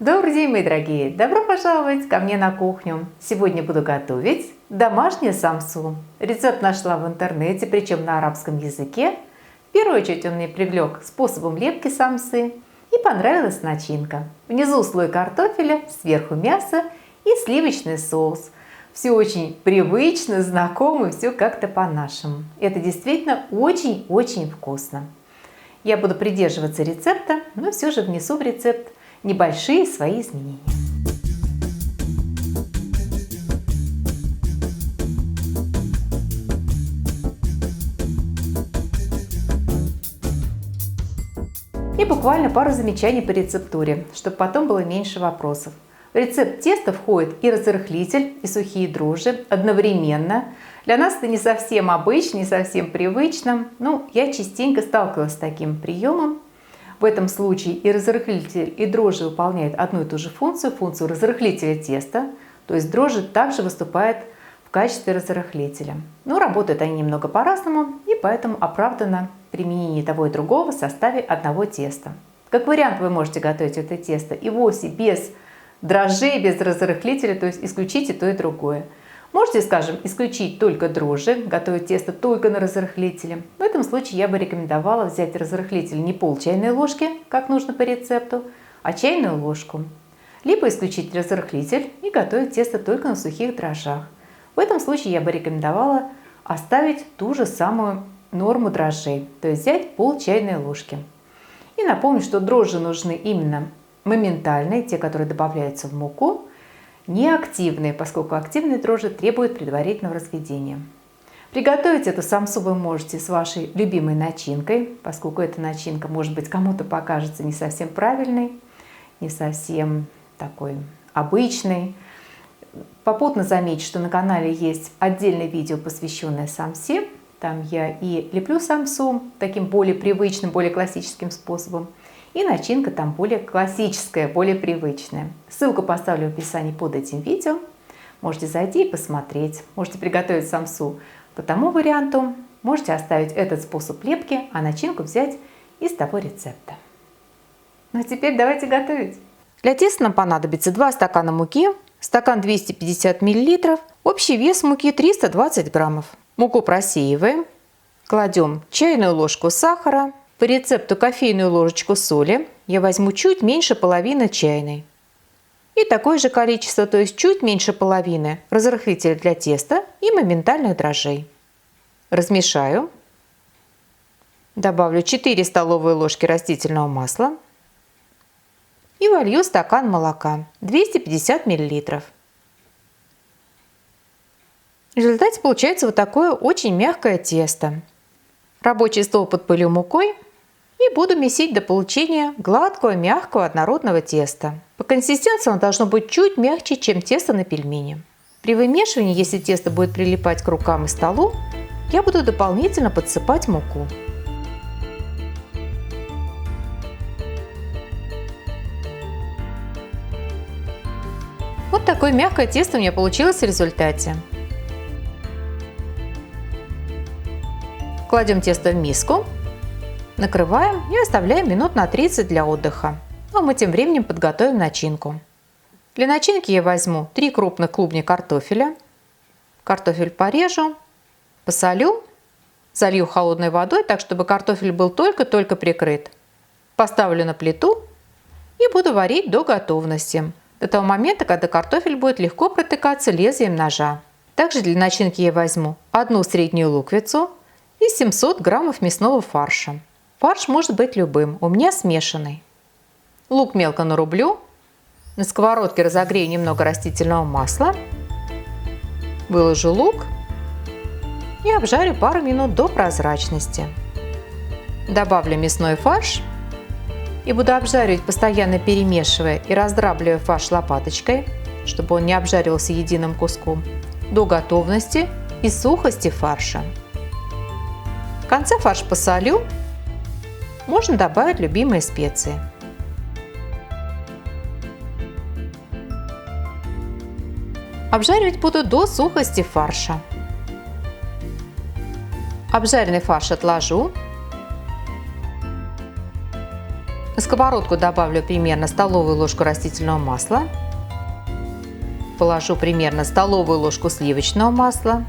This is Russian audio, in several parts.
Добрый день, мои дорогие! Добро пожаловать ко мне на кухню! Сегодня буду готовить домашнюю самсу. Рецепт нашла в интернете, причем на арабском языке. В первую очередь он мне привлек способом лепки самсы и понравилась начинка. Внизу слой картофеля, сверху мясо и сливочный соус. Все очень привычно, знакомо, все как-то по-нашему. Это действительно очень-очень вкусно. Я буду придерживаться рецепта, но все же внесу в рецепт небольшие свои изменения. И буквально пару замечаний по рецептуре, чтобы потом было меньше вопросов. В рецепт теста входит и разрыхлитель, и сухие дрожжи одновременно. Для нас это не совсем обычно, не совсем привычно. Но я частенько сталкивалась с таким приемом. В этом случае и разрыхлитель, и дрожжи выполняют одну и ту же функцию, функцию разрыхлителя теста. То есть дрожжи также выступают в качестве разрыхлителя. Но работают они немного по-разному, и поэтому оправдано применение того и другого в составе одного теста. Как вариант вы можете готовить это тесто и вовсе без дрожжей, без разрыхлителя, то есть исключите то и другое. Можете, скажем, исключить только дрожжи, готовить тесто только на разрыхлителе. В этом случае я бы рекомендовала взять разрыхлитель не пол чайной ложки, как нужно по рецепту, а чайную ложку. Либо исключить разрыхлитель и готовить тесто только на сухих дрожжах. В этом случае я бы рекомендовала оставить ту же самую норму дрожжей, то есть взять пол чайной ложки. И напомню, что дрожжи нужны именно моментальные, те, которые добавляются в муку, не активные, поскольку активные дрожжи требуют предварительного разведения. Приготовить эту самсу вы можете с вашей любимой начинкой, поскольку эта начинка, может быть, кому-то покажется не совсем правильной, не совсем такой обычной. Попутно замечу, что на канале есть отдельное видео, посвященное самсе. Там я и леплю самсу таким более привычным, более классическим способом. И начинка там более классическая, более привычная. Ссылку поставлю в описании под этим видео. Можете зайти и посмотреть. Можете приготовить самсу по тому варианту. Можете оставить этот способ лепки, а начинку взять из того рецепта. Ну а теперь давайте готовить. Для теста нам понадобится 2 стакана муки, стакан 250 мл, общий вес муки 320 граммов. Муку просеиваем, кладем чайную ложку сахара, по рецепту кофейную ложечку соли, я возьму чуть меньше половины чайной. И такое же количество, то есть чуть меньше половины, разрыхлителя для теста и моментальных дрожжей. Размешаю. Добавлю 4 столовые ложки растительного масла и волью стакан молока 250 мл. В результате получается вот такое очень мягкое тесто. Рабочий стол подпылю мукой и буду месить до получения гладкого, мягкого, однородного теста. По консистенции оно должно быть чуть мягче, чем тесто на пельмени. При вымешивании, если тесто будет прилипать к рукам и столу, я буду дополнительно подсыпать муку. Вот такое мягкое тесто у меня получилось в результате. Кладем тесто в миску, накрываем и оставляем минут на 30 для отдыха. А мы тем временем подготовим начинку. Для начинки я возьму 3 крупных клубня картофеля. Картофель порежу, посолю, залью холодной водой, так чтобы картофель был только-только прикрыт. Поставлю на плиту и буду варить до готовности. До того момента, когда картофель будет легко протыкаться лезвием ножа. Также для начинки я возьму 1 среднюю луковицу и 700 граммов мясного фарша. Фарш может быть любым, у меня смешанный. Лук мелко нарублю. На сковородке разогрею немного растительного масла. Выложу лук и обжарю пару минут до прозрачности. Добавлю мясной фарш и буду обжаривать, постоянно перемешивая и раздравливая фарш лопаточкой, чтобы он не обжаривался единым куском, до готовности и сухости фарша. В конце фарш посолю. Можно добавить любимые специи. Обжаривать буду до сухости фарша. Обжаренный фарш отложу. На сковородку добавлю примерно столовую ложку растительного масла. Положу примерно столовую ложку сливочного масла.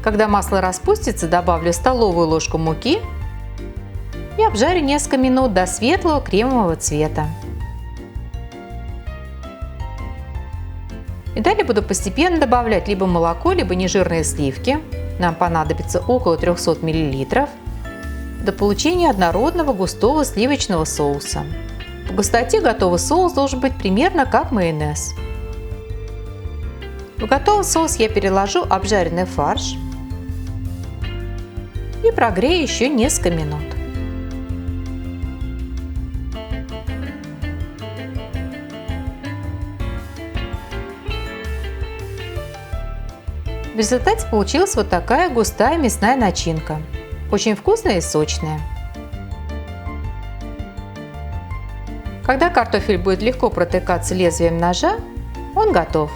Когда масло распустится, добавлю столовую ложку муки и обжарю несколько минут до светлого кремового цвета. И далее буду постепенно добавлять либо молоко, либо нежирные сливки. Нам понадобится около 300 мл до получения однородного густого сливочного соуса. По густоте готовый соус должен быть примерно как майонез. В готовый соус я переложу обжаренный фарш и прогрею еще несколько минут. В результате получилась вот такая густая мясная начинка. Очень вкусная и сочная. Когда картофель будет легко протыкаться лезвием ножа, он готов.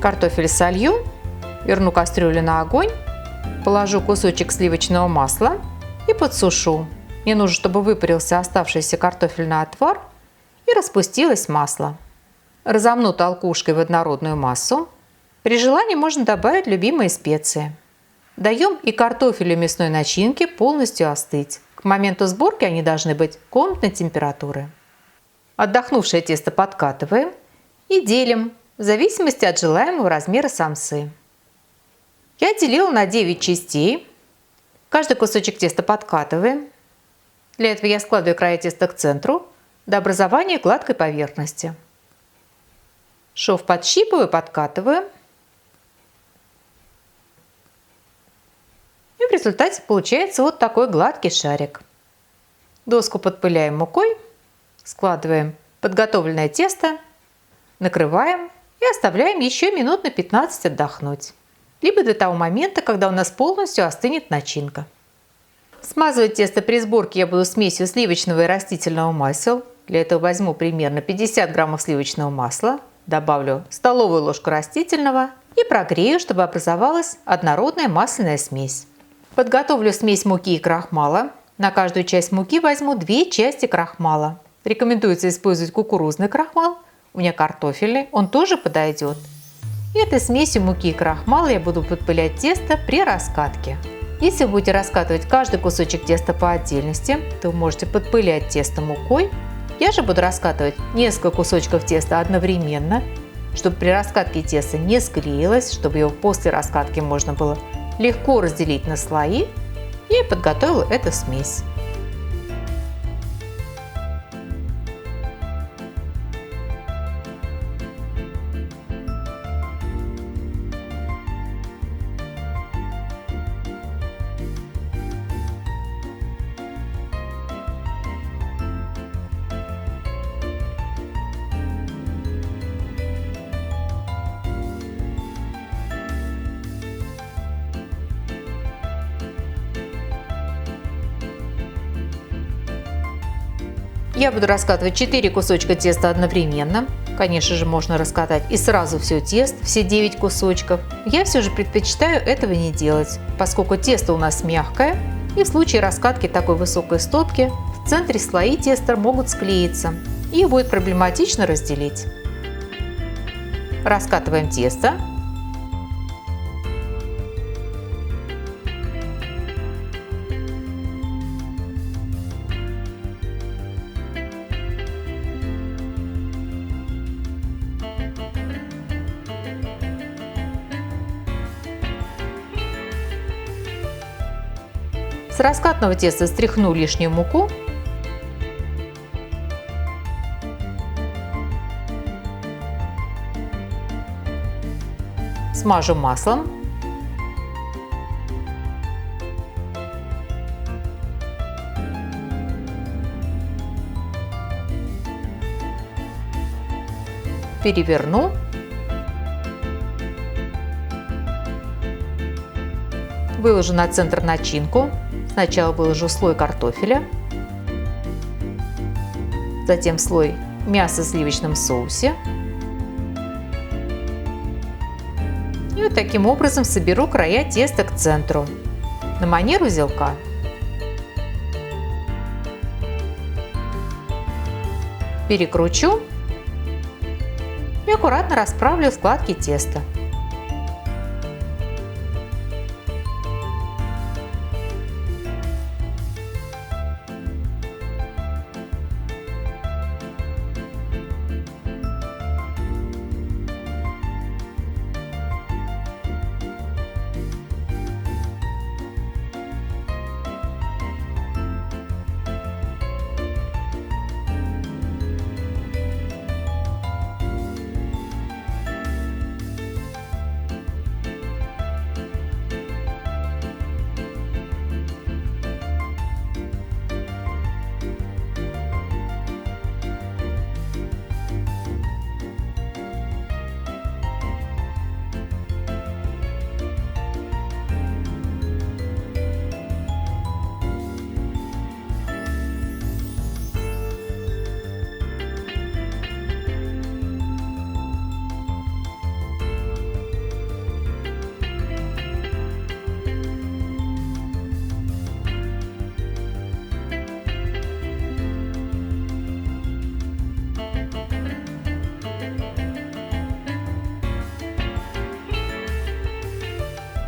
Картофель солью, верну кастрюлю на огонь, положу кусочек сливочного масла и подсушу. Мне нужно, чтобы выпарился оставшийся картофельный отвар и распустилось масло. Разомну толкушкой в однородную массу. При желании можно добавить любимые специи. Даем и картофелю и мясной начинке полностью остыть. К моменту сборки они должны быть комнатной температуры. Отдохнувшее тесто подкатываем и делим в зависимости от желаемого размера самсы. Я делила на 9 частей. Каждый кусочек теста подкатываем. Для этого я складываю края теста к центру до образования гладкой поверхности. Шов подщипываю, подкатываю. И в результате получается вот такой гладкий шарик. Доску подпыляем мукой, складываем подготовленное тесто, накрываем и оставляем еще минут на 15 отдохнуть. Либо до того момента, когда у нас полностью остынет начинка. Смазывать тесто при сборке я буду смесью сливочного и растительного масел. Для этого возьму примерно 50 граммов сливочного масла, добавлю столовую ложку растительного и прогрею, чтобы образовалась однородная масляная смесь. Подготовлю смесь муки и крахмала. На каждую часть муки возьму 2 части крахмала. Рекомендуется использовать кукурузный крахмал. У меня картофельный, он тоже подойдет. И этой смесью муки и крахмала я буду подпылять тесто при раскатке. Если вы будете раскатывать каждый кусочек теста по отдельности, то вы можете подпылять тесто мукой. Я же буду раскатывать несколько кусочков теста одновременно, чтобы при раскатке тесто не склеилось, чтобы его после раскатки можно было легко разделить на слои. И подготовила эту смесь. Я буду раскатывать 4 кусочка теста одновременно. Конечно же, можно раскатать и сразу все тесто, все 9 кусочков. Я все же предпочитаю этого не делать, поскольку тесто у нас мягкое, и в случае раскатки такой высокой стопки в центре слои теста могут склеиться, и будет проблематично разделить. Раскатываем тесто. С раскатного теста стряхну лишнюю муку. Смажу маслом. Переверну. Выложу на центр начинку. Сначала выложу слой картофеля, затем слой мяса в сливочном соусе. И вот таким образом соберу края теста к центру, на манер узелка. Перекручу и аккуратно расправлю складки теста.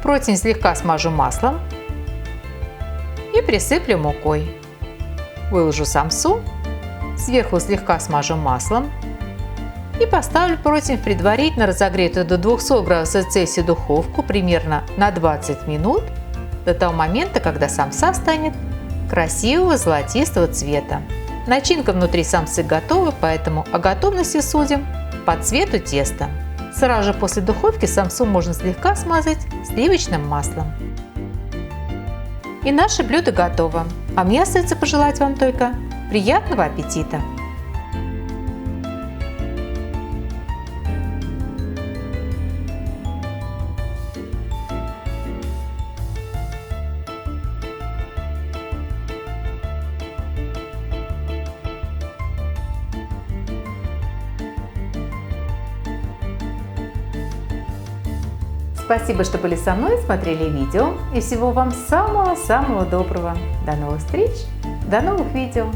Противень слегка смажу маслом и присыплю мукой. Выложу самсу, сверху слегка смажу маслом и поставлю противень в предварительно разогретую до 200 градусов Цельсия духовку примерно на 20 минут до того момента, когда самса станет красивого золотистого цвета. Начинка внутри самсы готова, поэтому о готовности судим по цвету теста. Сразу же после духовки самсу можно слегка смазать сливочным маслом. И наше блюдо готово. А мне остается пожелать вам только приятного аппетита! Спасибо, что были со мной, смотрели видео. И всего вам самого-самого доброго. До новых встреч, до новых видео.